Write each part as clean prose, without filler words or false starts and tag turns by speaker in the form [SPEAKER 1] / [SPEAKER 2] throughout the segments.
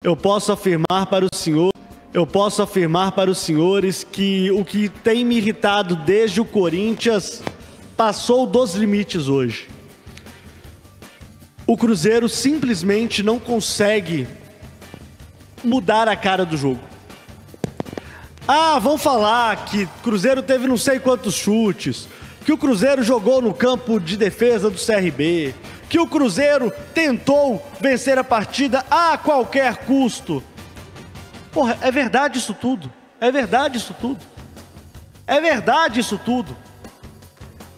[SPEAKER 1] Eu posso afirmar para os senhores que o que tem me irritado desde o Corinthians passou dos limites hoje. O Cruzeiro simplesmente não consegue mudar a cara do jogo. Vão falar que o Cruzeiro teve não sei quantos chutes, que o Cruzeiro jogou no campo de defesa do CRB, que o Cruzeiro tentou vencer a partida a qualquer custo. Porra, é verdade isso tudo. É verdade isso tudo. É verdade isso tudo.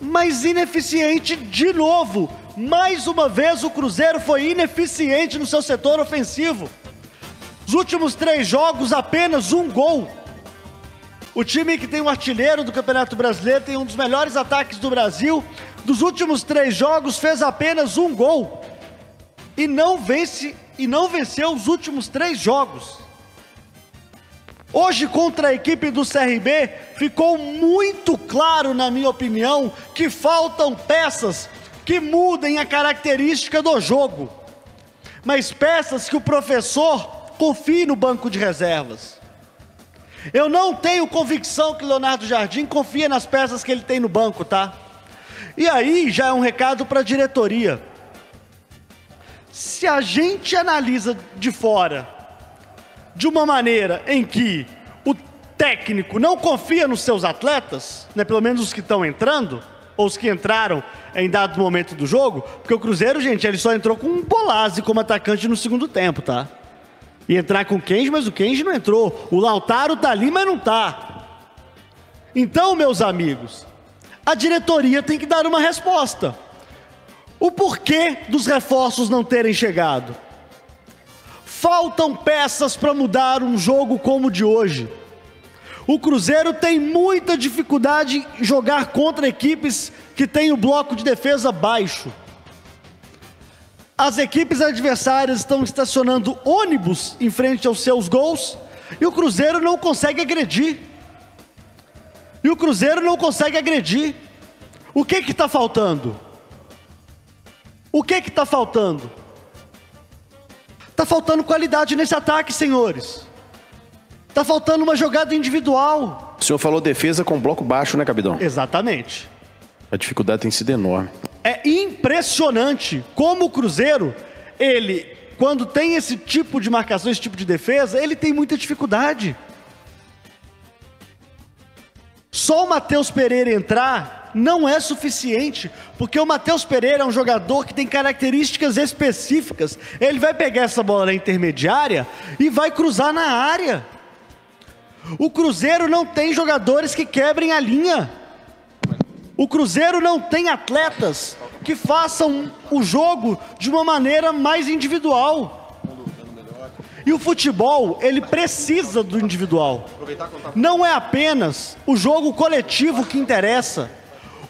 [SPEAKER 1] Mas ineficiente de novo. Mais uma vez o Cruzeiro foi ineficiente no seu setor ofensivo. Os últimos 3 jogos, apenas 1 gol. O time que tem um artilheiro do Campeonato Brasileiro, tem um dos melhores ataques do Brasil, dos últimos 3 jogos fez apenas 1 gol. E não venceu os últimos 3 jogos. Hoje, contra a equipe do CRB, ficou muito claro, na minha opinião, que faltam peças que mudem a característica do jogo. Mas peças que o professor confie no banco de reservas. Eu não tenho convicção que Leonardo Jardim confia nas peças que ele tem no banco, tá? E aí já é um recado para a diretoria. Se a gente analisa de fora, de uma maneira em que o técnico não confia nos seus atletas, né, pelo menos os que estão entrando, ou os que entraram em dado momento do jogo, porque o Cruzeiro, gente, ele só entrou com um Polazzi como atacante no segundo tempo, tá? E entrar com o Kenji, mas o Kenji não entrou. O Lautaro tá ali, mas não tá. Então, meus amigos, a diretoria tem que dar uma resposta. O porquê dos reforços não terem chegado? Faltam peças para mudar um jogo como o de hoje. O Cruzeiro tem muita dificuldade em jogar contra equipes que têm o bloco de defesa baixo. As equipes adversárias estão estacionando ônibus em frente aos seus gols e o Cruzeiro não consegue agredir. O que está faltando? Está faltando qualidade nesse ataque, senhores. Está faltando uma jogada individual.
[SPEAKER 2] O senhor falou defesa com bloco baixo, né, Capitão?
[SPEAKER 1] Exatamente.
[SPEAKER 2] A dificuldade tem sido enorme.
[SPEAKER 1] É impressionante como o Cruzeiro, ele, quando tem esse tipo de marcação, esse tipo de defesa, ele tem muita dificuldade. Só o Matheus Pereira entrar não é suficiente, porque o Matheus Pereira é um jogador que tem características específicas. Ele vai pegar essa bola na intermediária e vai cruzar na área. O Cruzeiro não tem jogadores que quebrem a linha. O Cruzeiro não tem atletas que façam o jogo de uma maneira mais individual. E o futebol, ele precisa do individual. Não é apenas o jogo coletivo que interessa.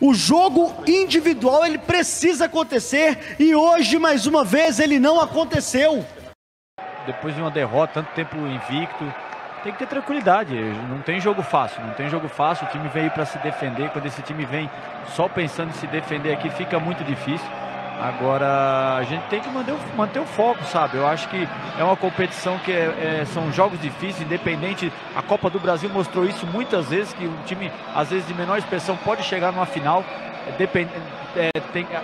[SPEAKER 1] O jogo individual, ele precisa acontecer. E hoje, mais uma vez, ele não aconteceu.
[SPEAKER 3] Depois de uma derrota, tanto tempo invicto, tem que ter tranquilidade. Não tem jogo fácil, o time veio para se defender. Quando esse time vem só pensando em se defender aqui, fica muito difícil. Agora a gente tem que manter o foco, sabe? Eu acho que é uma competição que são jogos difíceis, independente. A Copa do Brasil mostrou isso muitas vezes, que um time, às vezes de menor expressão, pode chegar numa final.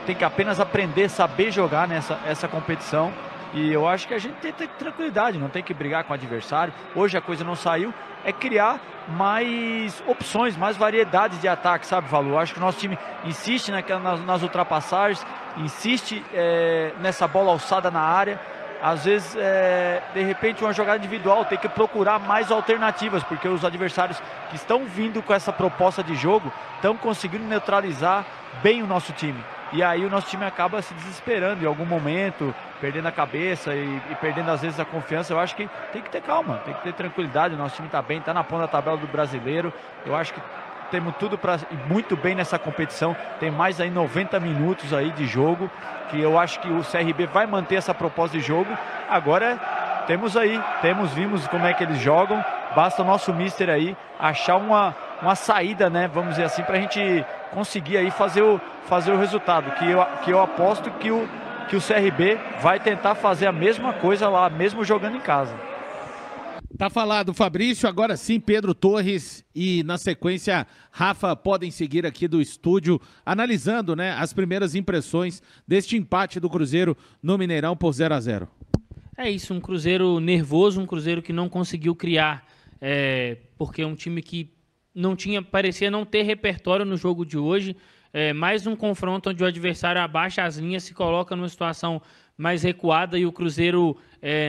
[SPEAKER 3] Tem que apenas aprender, saber jogar essa competição. E eu acho que a gente tem que ter tranquilidade, não tem que brigar com o adversário. Hoje a coisa não saiu, é criar mais opções, mais variedades de ataque, sabe, Valu? Eu acho que o nosso time insiste nas ultrapassagens, insiste nessa bola alçada na área. Às vezes, de repente, uma jogada individual, tem que procurar mais alternativas, porque os adversários que estão vindo com essa proposta de jogo estão conseguindo neutralizar bem o nosso time. E aí o nosso time acaba se desesperando em algum momento, perdendo a cabeça e perdendo às vezes a confiança. Eu acho que tem que ter calma, tem que ter tranquilidade. O nosso time está bem, está na ponta da tabela do Brasileiro. Eu acho que temos tudo para ir muito bem nessa competição. Tem mais aí 90 minutos aí de jogo, que eu acho que o CRB vai manter essa proposta de jogo. Agora vimos como é que eles jogam. Basta o nosso mister aí achar uma saída, né? Vamos dizer assim, para a gente conseguir aí fazer o resultado, que eu aposto que que o CRB vai tentar fazer a mesma coisa lá, mesmo jogando em casa.
[SPEAKER 4] Tá falado, Fabrício. Agora sim, Pedro Torres e, na sequência, Rafa podem seguir aqui do estúdio, analisando, né, as primeiras impressões deste empate do Cruzeiro no Mineirão por 0-0.
[SPEAKER 5] É isso, um Cruzeiro nervoso, um Cruzeiro que não conseguiu criar, porque é um time que parecia não ter repertório no jogo de hoje. Mais um confronto onde o adversário abaixa as linhas, se coloca numa situação mais recuada e o Cruzeiro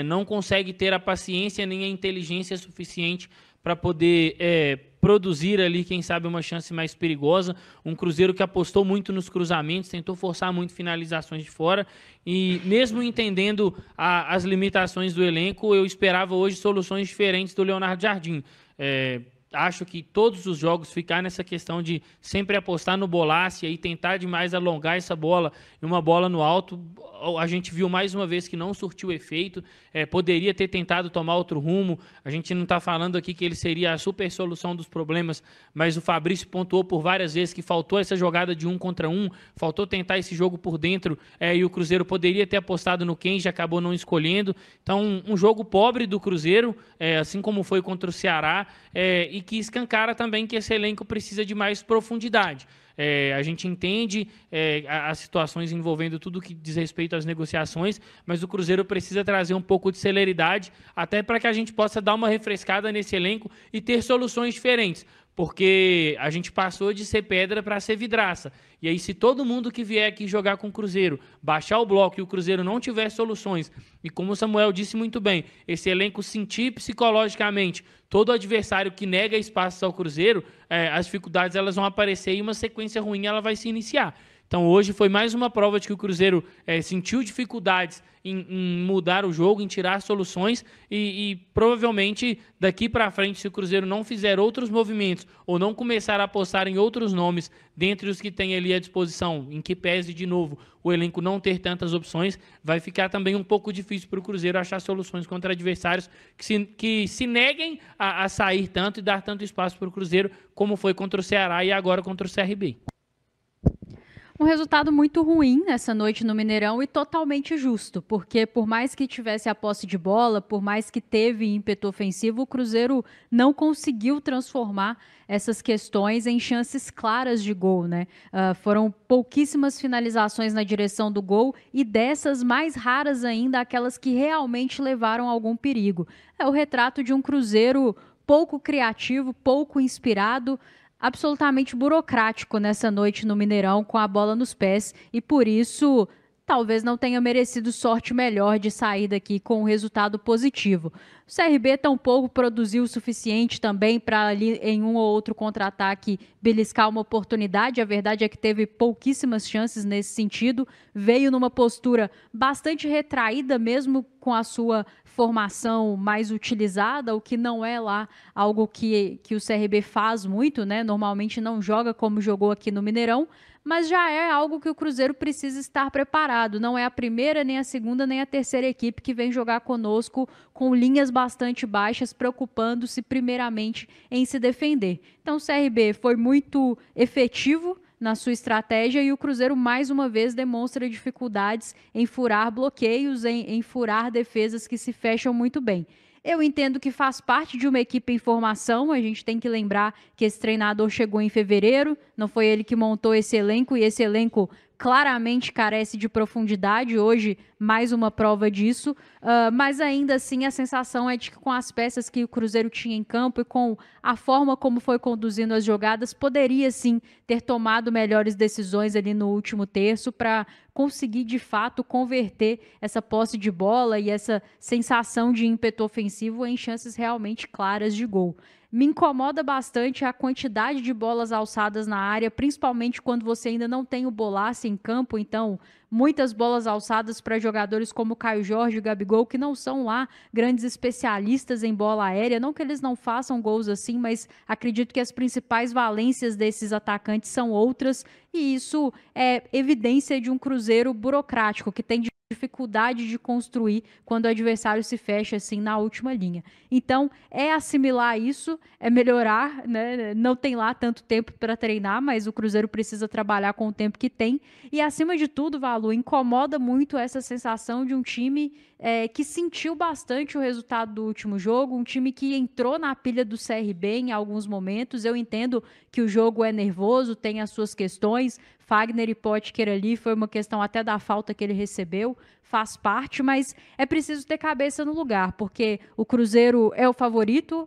[SPEAKER 5] não consegue ter a paciência nem a inteligência suficiente para poder produzir ali, quem sabe, uma chance mais perigosa. Um Cruzeiro que apostou muito nos cruzamentos, tentou forçar muito finalizações de fora e mesmo entendendo as limitações do elenco, eu esperava hoje soluções diferentes do Leonardo Jardim. Acho que todos os jogos ficar nessa questão de sempre apostar no bolaço e tentar demais alongar essa bola e uma bola no alto, a gente viu mais uma vez que não surtiu efeito, poderia ter tentado tomar outro rumo. A gente não está falando aqui que ele seria a super solução dos problemas, mas o Fabrício pontuou por várias vezes que faltou essa jogada de 1 contra 1, faltou tentar esse jogo por dentro, e o Cruzeiro poderia ter apostado no Kenji, acabou não escolhendo. Então, um jogo pobre do Cruzeiro, assim como foi contra o Ceará, e que escancara também que esse elenco precisa de mais profundidade. A gente entende as situações envolvendo tudo que diz respeito às negociações, mas o Cruzeiro precisa trazer um pouco de celeridade, até para que a gente possa dar uma refrescada nesse elenco e ter soluções diferentes, porque a gente passou de ser pedra para ser vidraça. E aí, se todo mundo que vier aqui jogar com o Cruzeiro, baixar o bloco e o Cruzeiro não tiver soluções, e como o Samuel disse muito bem, esse elenco sentir psicologicamente todo adversário que nega espaços ao Cruzeiro, as dificuldades elas vão aparecer e uma sequência ruim ela vai se iniciar. Então hoje foi mais uma prova de que o Cruzeiro sentiu dificuldades em mudar o jogo, em tirar soluções e provavelmente daqui para frente, se o Cruzeiro não fizer outros movimentos ou não começar a apostar em outros nomes dentre os que tem ali à disposição, em que pese de novo o elenco não ter tantas opções, vai ficar também um pouco difícil para o Cruzeiro achar soluções contra adversários que se neguem a sair tanto e dar tanto espaço para o Cruzeiro, como foi contra o Ceará e agora contra o CRB.
[SPEAKER 6] Um resultado muito ruim nessa noite no Mineirão e totalmente justo, porque por mais que tivesse a posse de bola, por mais que teve ímpeto ofensivo, o Cruzeiro não conseguiu transformar essas questões em chances claras de gol, né? Foram pouquíssimas finalizações na direção do gol e dessas mais raras ainda, aquelas que realmente levaram a algum perigo. É o retrato de um Cruzeiro pouco criativo, pouco inspirado, absolutamente burocrático nessa noite no Mineirão com a bola nos pés e por isso talvez não tenha merecido sorte melhor de sair daqui com um resultado positivo. O CRB tampouco produziu o suficiente também para ali em um ou outro contra-ataque beliscar uma oportunidade. A verdade é que teve pouquíssimas chances nesse sentido. Veio numa postura bastante retraída mesmo com a sua formação mais utilizada, o que não é lá algo que o CRB faz muito, né? Normalmente não joga como jogou aqui no Mineirão, mas já é algo que o Cruzeiro precisa estar preparado. Não é a primeira, nem a segunda, nem a terceira equipe que vem jogar conosco com linhas bastante baixas, preocupando-se primeiramente em se defender. Então o CRB foi muito efetivo na sua estratégia e o Cruzeiro mais uma vez demonstra dificuldades em furar bloqueios, em furar defesas que se fecham muito bem. Eu entendo que faz parte de uma equipe em formação, a gente tem que lembrar que esse treinador chegou em fevereiro, não foi ele que montou esse elenco e esse elenco claramente carece de profundidade, hoje mais uma prova disso, mas ainda assim a sensação é de que com as peças que o Cruzeiro tinha em campo e com a forma como foi conduzindo as jogadas, poderia sim ter tomado melhores decisões ali no último terço para conseguir de fato converter essa posse de bola e essa sensação de ímpeto ofensivo em chances realmente claras de gol. Me incomoda bastante a quantidade de bolas alçadas na área, principalmente quando você ainda não tem o Bolaço em campo, então muitas bolas alçadas para jogadores como Caio Jorge e Gabigol, que não são lá grandes especialistas em bola aérea, não que eles não façam gols assim, mas acredito que as principais valências desses atacantes são outras, que isso é evidência de um Cruzeiro burocrático, que tem dificuldade de construir quando o adversário se fecha assim na última linha. Então, é assimilar isso, é melhorar, né? Não tem lá tanto tempo para treinar, mas o Cruzeiro precisa trabalhar com o tempo que tem. E, acima de tudo, Valu, incomoda muito essa sensação de um time que sentiu bastante o resultado do último jogo, um time que entrou na pilha do CRB em alguns momentos. Eu entendo que o jogo é nervoso, tem as suas questões. Fagner e Potker ali, foi uma questão até da falta que ele recebeu, faz parte, mas é preciso ter cabeça no lugar, porque o Cruzeiro é o favorito,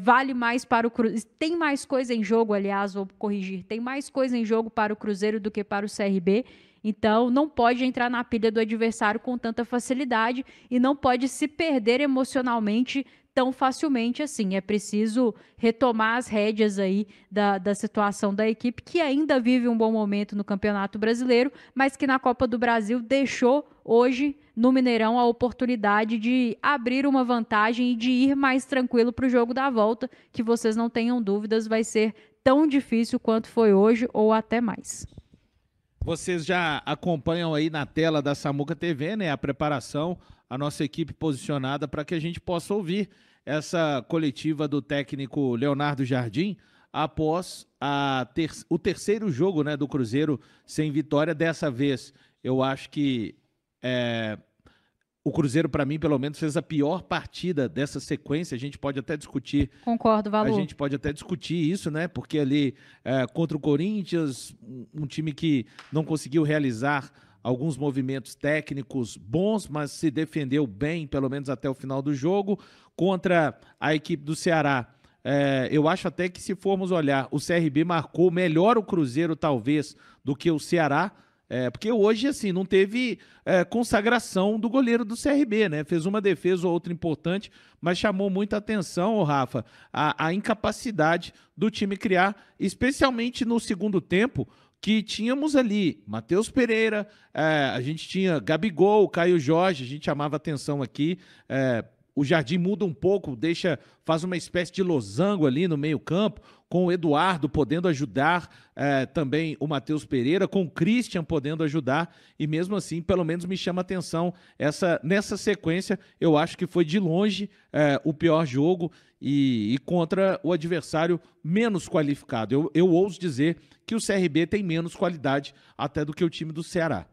[SPEAKER 6] vale mais para o Cruzeiro, tem mais coisa em jogo, aliás, vou corrigir, tem mais coisa em jogo para o Cruzeiro do que para o CRB, então não pode entrar na pilha do adversário com tanta facilidade e não pode se perder emocionalmente tão facilmente assim. É preciso retomar as rédeas aí da situação da equipe, que ainda vive um bom momento no Campeonato Brasileiro, mas que na Copa do Brasil deixou hoje no Mineirão a oportunidade de abrir uma vantagem e de ir mais tranquilo para o jogo da volta, que vocês não tenham dúvidas, vai ser tão difícil quanto foi hoje ou até mais.
[SPEAKER 4] Vocês já acompanham aí na tela da Samuca TV, né, a preparação, a nossa equipe posicionada para que a gente possa ouvir essa coletiva do técnico Leonardo Jardim após o terceiro jogo, né, do Cruzeiro sem vitória. Dessa vez, eu acho que o Cruzeiro, para mim, pelo menos, fez a pior partida dessa sequência. A gente pode até discutir.
[SPEAKER 6] Concordo, Valu.
[SPEAKER 4] A gente pode até discutir isso, né? Porque ali, contra o Corinthians, um time que não conseguiu realizar alguns movimentos técnicos bons, mas se defendeu bem, pelo menos até o final do jogo. Contra a equipe do Ceará, eu acho até que, se formos olhar, o CRB marcou melhor o Cruzeiro, talvez, do que o Ceará. Porque hoje, assim, não teve consagração do goleiro do CRB, né? Fez uma defesa ou outra importante, mas chamou muita atenção, Rafa, a incapacidade do time criar, especialmente no segundo tempo, que tínhamos ali Matheus Pereira, a gente tinha Gabigol, Caio Jorge, a gente chamava atenção aqui. O Jardim muda um pouco, faz uma espécie de losango ali no meio-campo, com o Eduardo podendo ajudar também o Matheus Pereira, com o Christian podendo ajudar, e mesmo assim, pelo menos me chama atenção nessa sequência. Eu acho que foi de longe o pior jogo e contra o adversário menos qualificado. Eu ouso dizer que o CRB tem menos qualidade até do que o time do Ceará.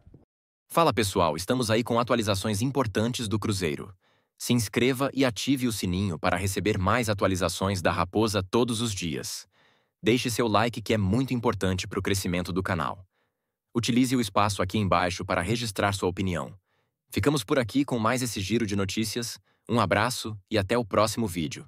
[SPEAKER 7] Fala pessoal, estamos aí com atualizações importantes do Cruzeiro. Se inscreva e ative o sininho para receber mais atualizações da Raposa todos os dias. Deixe seu like, que é muito importante para o crescimento do canal. Utilize o espaço aqui embaixo para registrar sua opinião. Ficamos por aqui com mais esse giro de notícias. Um abraço e até o próximo vídeo.